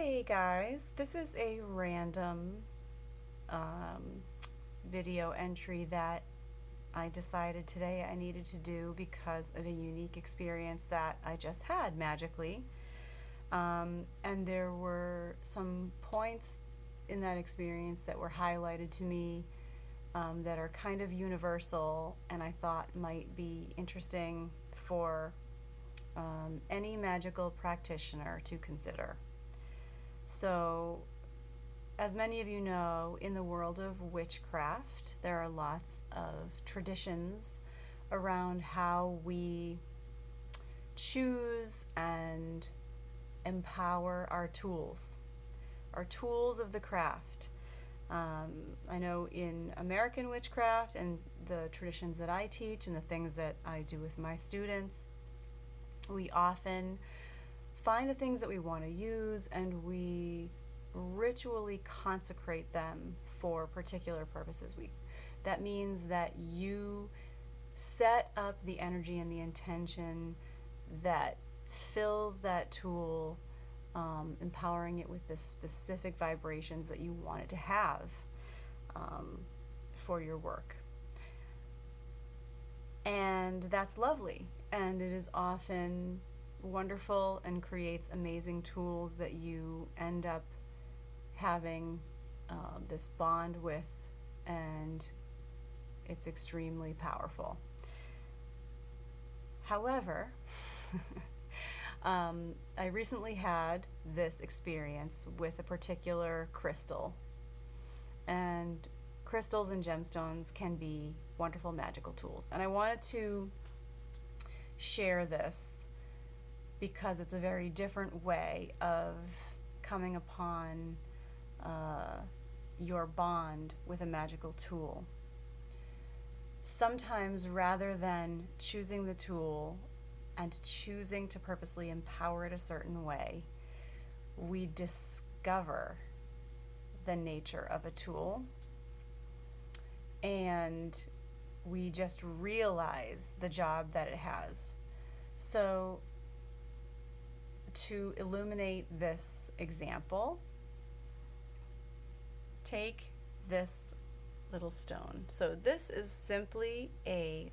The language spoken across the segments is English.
Hey guys, this is a random um, video entry that I decided today I needed to do because of a unique experience that I just had magically. And there were some points in that experience that were highlighted to me that are kind of universal and I thought might be interesting for any magical practitioner to consider. So, as many of you know, in the world of witchcraft, there are lots of traditions around how we choose and empower our tools of the craft. I know in American witchcraft and the traditions that I teach and the things that I do with my students, we often find the things that we want to use and we ritually consecrate them for particular purposes. That means that you set up the energy and the intention that fills that tool, empowering it with the specific vibrations that you want it to have for your work. And that's lovely, and it is often wonderful and creates amazing tools that you end up having this bond with, and it's extremely powerful. However, I recently had this experience with a particular crystal, and crystals and gemstones can be wonderful magical tools. And I wanted to share this because it's a very different way of coming upon your bond with a magical tool. Sometimes, rather than choosing the tool and choosing to purposely empower it a certain way, we discover the nature of a tool and we just realize the job that it has. So, to illuminate this example, take this little stone. So this is simply a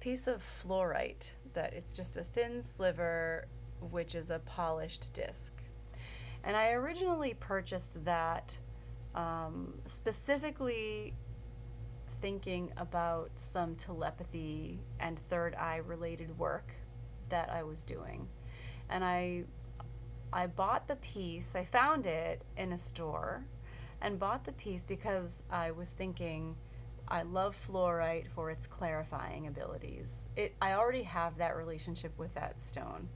piece of fluorite that it's just a thin sliver, which is a polished disc. And I originally purchased that specifically thinking about some telepathy and third eye related work that I was doing. And I bought the piece, I found it in a store and bought the piece because I was thinking I love fluorite for its clarifying abilities. I already have that relationship with that stone.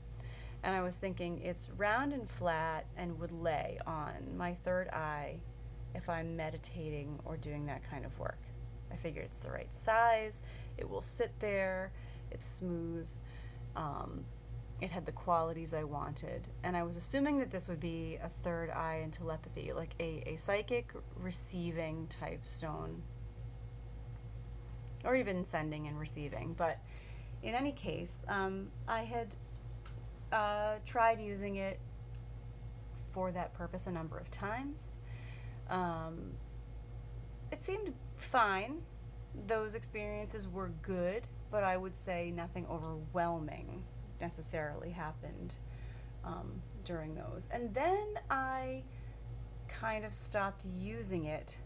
And I was thinking it's round and flat and would lay on my third eye if I'm meditating or doing that kind of work. I figured it's the right size, it will sit there, it's smooth. It had the qualities I wanted, and I was assuming that this would be a third eye and telepathy, like a psychic receiving type stone, or even sending and receiving. But in any case, I had tried using it for that purpose a number of times. It seemed fine. Those experiences were good, but I would say nothing overwhelming necessarily happened during those. And then I kind of stopped using it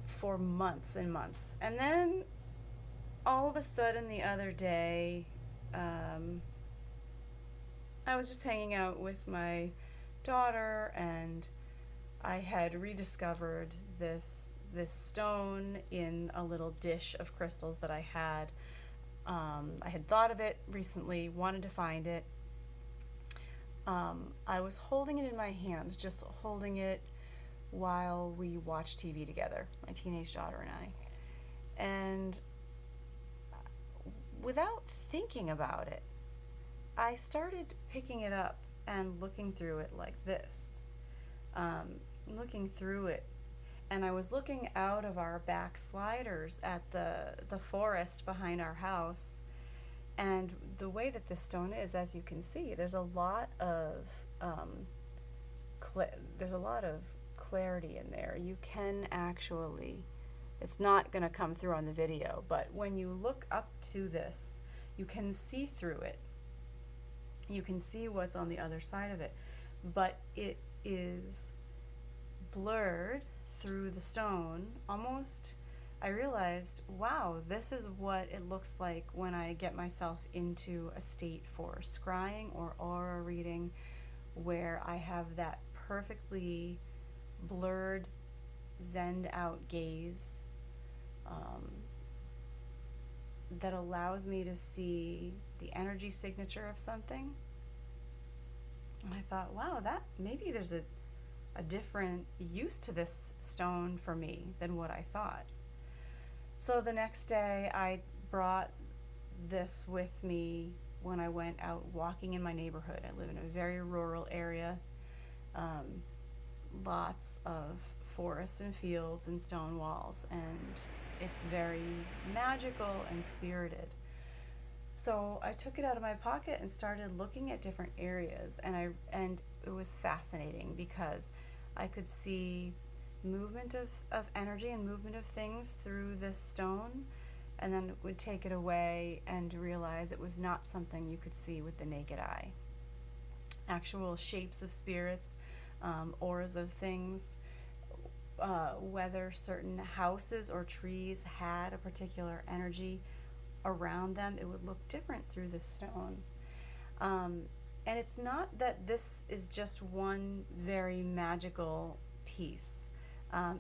for months and months. And then all of a sudden the other day, I was just hanging out with my daughter and I had rediscovered this stone in a little dish of crystals that I had. I had thought of it recently, wanted to find it. I was holding it in my hand, just holding it while we watched TV together, my teenage daughter and I. And without thinking about it, I started picking it up and looking through it like this. Looking through it, and I was looking out of our back sliders at the forest behind our house, And the way that this stone is, as you can see, there's a lot of there's a lot of clarity in there. You can actually, it's not going to come through on the video, but when you look up to this, you can see through it. You can see what's on the other side of it, but it is blurred through the stone almost. I realized, wow, this is what it looks like when I get myself into a state for scrying or aura reading, where I have that perfectly blurred, zened out gaze that allows me to see the energy signature of something. And I thought, wow, that maybe there's a different use to this stone for me than what I thought. So the next day I brought this with me when I went out walking in my neighborhood. I live in a very rural area, lots of forests and fields and stone walls, and it's very magical and spirited. So I took it out of my pocket and started looking at different areas, and it was fascinating because I could see movement of energy and movement of things through this stone, and then would take it away and realize it was not something you could see with the naked eye. Actual shapes of spirits, auras of things, whether certain houses or trees had a particular energy around them, it would look different through the stone. And it's not that this is just one very magical piece.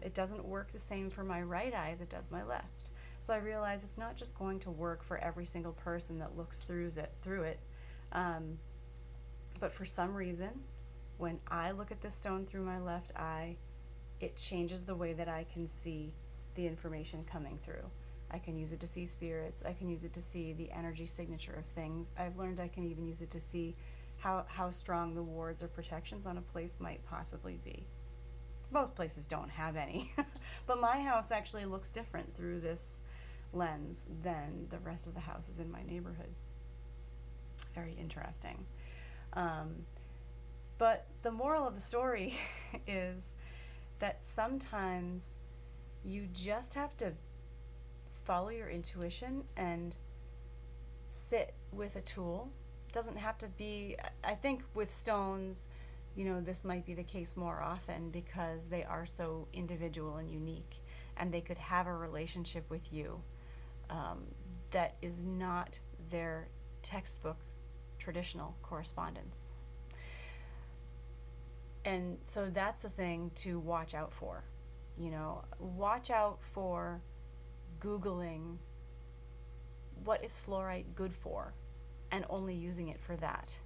It doesn't work the same for my right eye as it does my left. So I realize it's not just going to work for every single person that looks through it. But for some reason, when I look at this stone through my left eye, it changes the way that I can see the information coming through. I can use it to see spirits. I can use it to see the energy signature of things. I've learned I can even use it to see how strong the wards or protections on a place might possibly be. Most places don't have any, but my house actually looks different through this lens than the rest of the houses in my neighborhood. Very interesting. But the moral of the story is that sometimes you just have to follow your intuition and sit with a tool. It doesn't have to be, I think with stones, this might be the case more often because they are so individual and unique, and they could have a relationship with you that is not their textbook traditional correspondence. And so that's the thing to watch out for. Watch out for Googling what is fluorite good for and only using it for that,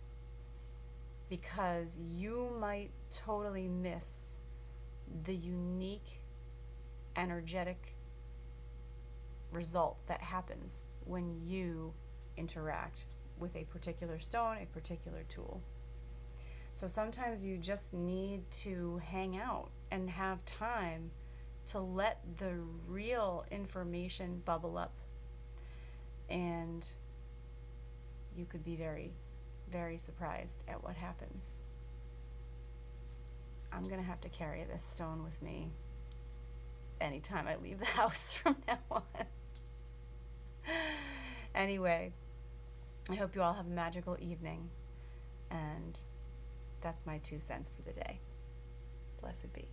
because you might totally miss the unique energetic result that happens when you interact with a particular stone, a particular tool. So sometimes you just need to hang out and have time to let the real information bubble up, and you could be very, very surprised at what happens. I'm gonna have to carry this stone with me anytime I leave the house from now on. Anyway, I hope you all have a magical evening, and that's my 2 cents for the day. Blessed be.